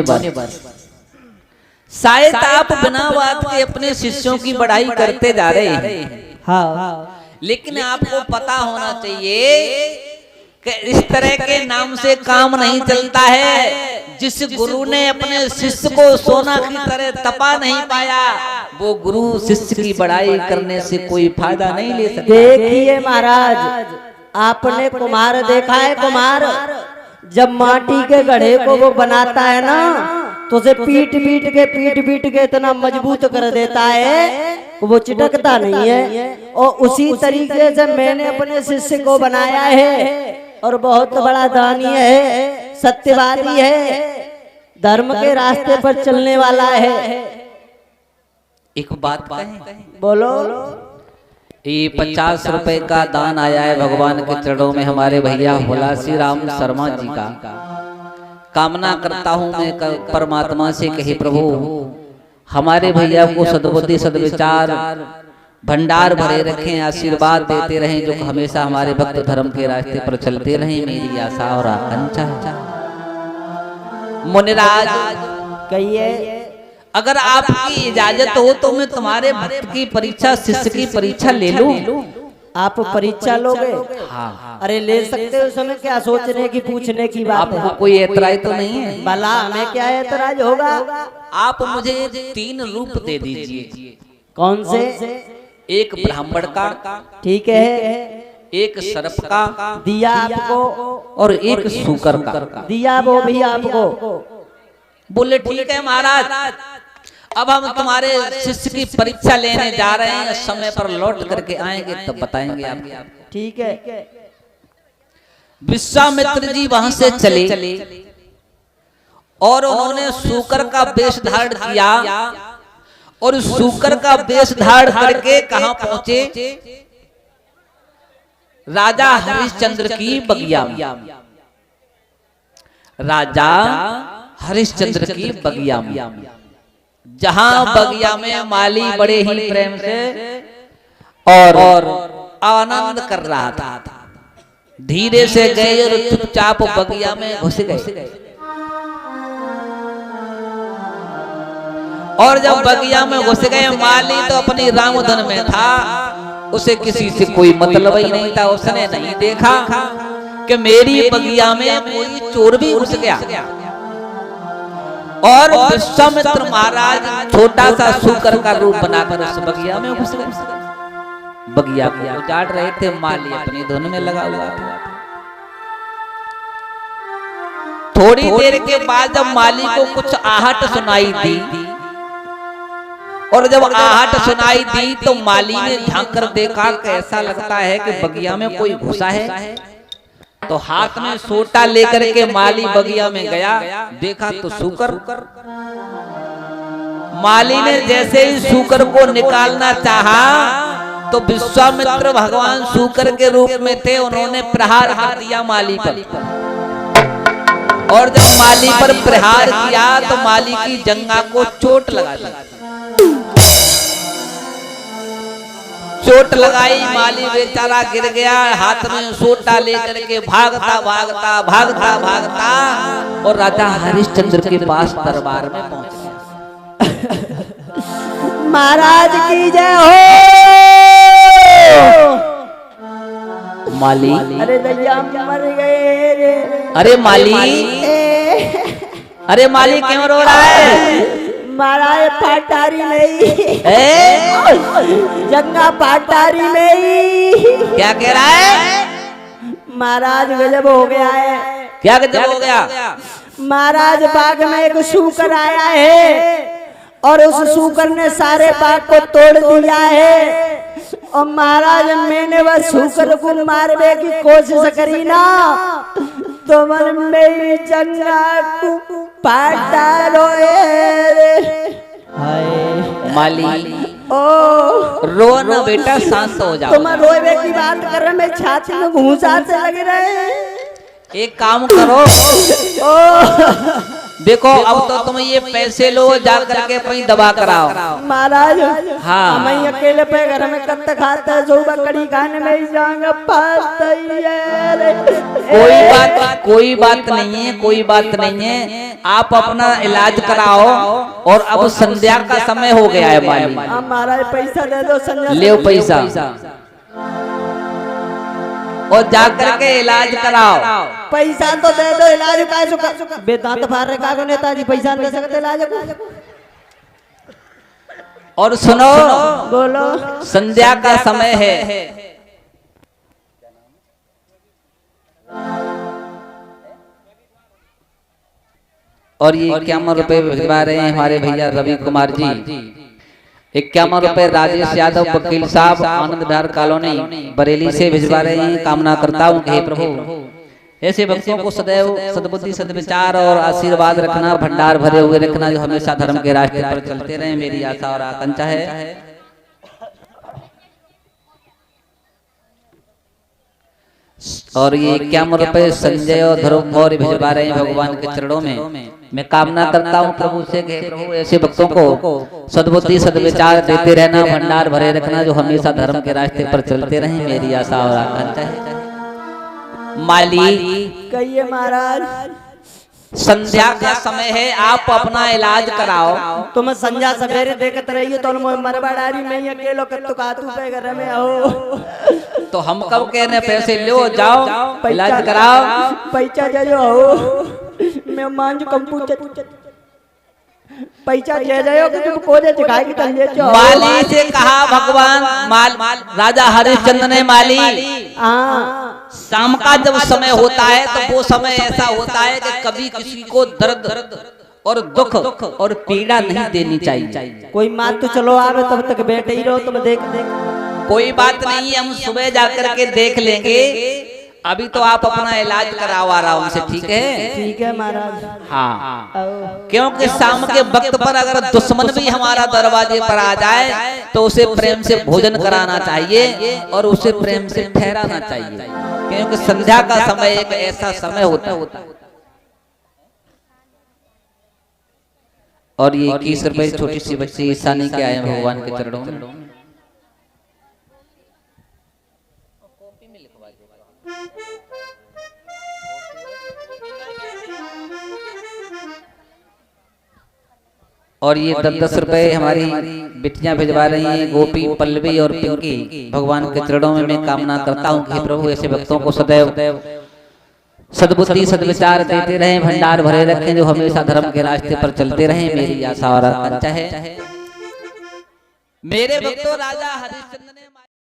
मुनिवर, शायद आप बिना बात के अपने शिष्यों की बढ़ाई करते जा रहे हैं। हाँ, लेकिन आपको पता होना चाहिए कि इस तरह के नाम से काम नहीं चलता है। जिस गुरु ने अपने शिष्य को सोना की तरह तपा नहीं पाया, वो गुरु शिष्य की बढ़ाई करने से कोई फायदा नहीं ले सकता। देखिए महाराज, आपने कुम्हार देखा है? कुम्हार जब माटी के गढ़े को वो बनाता है ना, तो उसे पीट पीट के इतना मजबूत कर देता है, वो चिटकता नहीं है। और उसी तरीके से मैंने अपने शिष्य को बनाया है, और बहुत बड़ा दानी है, सत्यवादी है, धर्म के रास्ते पर चलने वाला है। एक बात कहें? बोलो। ये 50 रुपए का दान आया है भगवान के चरणों में हमारे भैया हुलासी राम शर्मा जी का। कामना करता हूँ मैं परमात्मा से, कहे प्रभु हमारे भैया को सद्बुद्धि सद्विचार भंडार भरे रखें, आशीर्वाद देते रहें, जो हमेशा हमारे भक्त धर्म के रास्ते पर चलते रहें, मेरी आशा और आकांक्षा है। मुनिराज कहिए। अगर आपकी इजाजत हो तो मैं तुम्हारे भक्त की परीक्षा, शिष्य की परीक्षा ले लूं। आप परीक्षा लोगे? हाँ। अरे ले सकते हो, समय क्या सोचने की पूछने की बात है। आपको कोई ऐतराज तो नहीं है? भला हमें क्या ऐतराज होगा। आप मुझे 3 रूप दे दीजिए। कौन से? एक ब्राह्मण का, ठीक है, एक सर्प का दिया आपको, और एक सूकर का दिया वो भी आपको। बोले ठीक है महाराज, अब हम तुम्हारे शिष्य की परीक्षा लेने जा रहे हैं, समय पर लौट करके आएंगे तब बताएंगे आपको। ठीक है। विश्वामित्र जी वहां से चले और उन्होंने सूकर का वेश धारण किया, और सूकर का वेश धारण करके कहां पहुंचे? राजा हरिश्चंद्र की बगिया में। राजा हरिश्चंद्र की बगिया में, जहां बगिया में माली बड़े ही प्रेम से और आनंद कर रहा था। धीरे से गए और चुपचाप बगिया में घुस गए, और जब बगिया में घुस गए, माली तो अपनी रामधन में था, उसे किसी से कोई मतलब ही नहीं था। उसने नहीं देखा कि मेरी बगिया में कोई चोर भी घुस गया। और विश्वामित्र महाराज छोटा सा सूकर का रूप बनाकर उस बगिया में घुस गए। बगिया को उजाड़ रहे थे, माली अपनी धुन में लगा हुआ था। थोड़ी देर के बाद जब माली को कुछ आहट सुनाई दी, और जब आहट सुनाई दी तो माली ने झांक कर देखा कि ऐसा लगता है कि बगिया में कोई घुसा है। तो हाथ में सोटा लेकर के माली बगिया में गया, देखा तो सूकर। माली ने जैसे ही सूकर को निकालना चाहा, तो विश्वामित्र भगवान सूकर के रूप में थे, उन्होंने प्रहार कर दिया माली पर। और जब माली पर प्रहार किया तो माली की जंघा को चोट लगा दी। चोट लगाई, माली बेचारा गिर गया, हाथ में सोटा लेकर के भागता और राजा हरिश्चंद्र के पास दरबार में पहुंच गया। महाराज की जय हो। माली, अरे दैया मर गए रे। अरे माली, अरे माली क्यों रो रहा है? महाराज पाटारी नहीं, जंगा पाटारी नहीं। क्या कह रहा है? महाराज गजब हो गया है। क्या गजब हो गया? महाराज बाग में एक सूकर आया है, और उस सूकर ने सारे बाग को तोड़ दिया है। और महाराज मैंने वह सूकर को मारने की कोशिश करी ना, तो मन में जंगा को पाटा रोए। माली ओ रो ना बेटा, शांत हो जाओ। तुम रोए की बात कर रहे, मैं छाती में घूंसा से लग रहे। एक काम करो, देखो अब तो तुम ये पैसे लो जा करके अपनी दवा कराओ। महाराज हाँ। मैं अकेले पे घर में कब तक खाता है, सुबह कड़ी खाने में ही जाऊंगा। कोई बात नहीं है, कोई बात नहीं है। आप अपना इलाज कराओ और अब संध्या का समय हो गया है माली। महाराज पैसा दे दो, संध्या ले पैसा और जा करके इलाज कराओ। पैसा तो दे दो, इलाज का बेदांत फाड़ रहे का नेताजी, पैसा दे सकते इलाज को। और सुनो, बोलो। संध्या का समय है, और ये 51 रुपए भिजवा रहे हैं हमारे भैया रवि कुमार जी। 51 रुपए राजेश यादव वकील साहब, आनंद विहार कॉलोनी बरेली से भिजवा रहे हैं। कामना करता हूँ हे प्रभु ऐसे भक्तों को सदैव सद्बुद्धि सद्विचार और आशीर्वाद रखना, भंडार भरे हुए रखना, जो हमेशा धर्म के रास्ते पर चलते रहे, मेरी आशा और आकांक्षा है। और ये 51 रुपए संजय और ध्रुव मौर्य भिजवा रहे हैं भगवान के चरणों में। मैं कामना करता हूँ प्रभु से कि प्रभु ऐसे भक्तों को सद्बुद्धि सद्विचार देते रहना, भंडार भरे रखना, जो हमेशा धर्म के रास्ते पर चलते रहें, मेरी आशा और आकांक्षा है। माली कहिए महाराज। संध्या का समय है, आप अपना इलाज कराओ। तुम संध्या सवेरे देखते रहिए तो मरबा डारी में अकेलो कत्तो कातू पे घर में आओ। तो हम कब कह रहे पैसे लो जाओ इलाज कराओ। पैसा दे दो, मैं मांझ कंपूचे पैसा दे दो कि तुम कोदे दिखाई की तंजे चो। माली से कहा भगवान राजा हरिश्चंद्र ने, माली शाम का जब समय होता है तो वो समय ऐसा होता है कि कभी किसी को दर्द और दुख और पीड़ा नहीं देनी चाहिए। कोई बात तो चलो आवे तब तक बैठे ही रहो, तुम देख कोई बात नहीं है, हम सुबह जाकर के देख लेंगे। अभी तो आप अपना इलाज कराओ आराम से, ठीक है? ठीक है महाराज। हाँ, क्योंकि शाम के वक्त पर अगर दुश्मन भी हमारा दरवाजे पर आ जाए तो उसे प्रेम से भोजन कराना चाहिए और उसे प्रेम से ठहराना चाहिए, क्योंकि संध्या का समय एक ऐसा समय होता है। और ये 21 रुपए छोटी सी बच्ची ईशानी के आए भगवान के चरणों में। और ये 10-10 रुपए हमारी बिटियां भिजवा रही हैं, गोपी, पल्लवी और पिंकी। भगवान के चरणों में मैं कामना करता हूँ कि प्रभु ऐसे भक्तों को सदैव सद्बुद्धि सद्विचार देते रहें, भंडार भरे रखें, जो हमेशा धर्म के रास्ते पर चलते रहें, मेरी आशा और आकांक्षा है। मेरे भक्तों राजा हरिश्चंद्र ने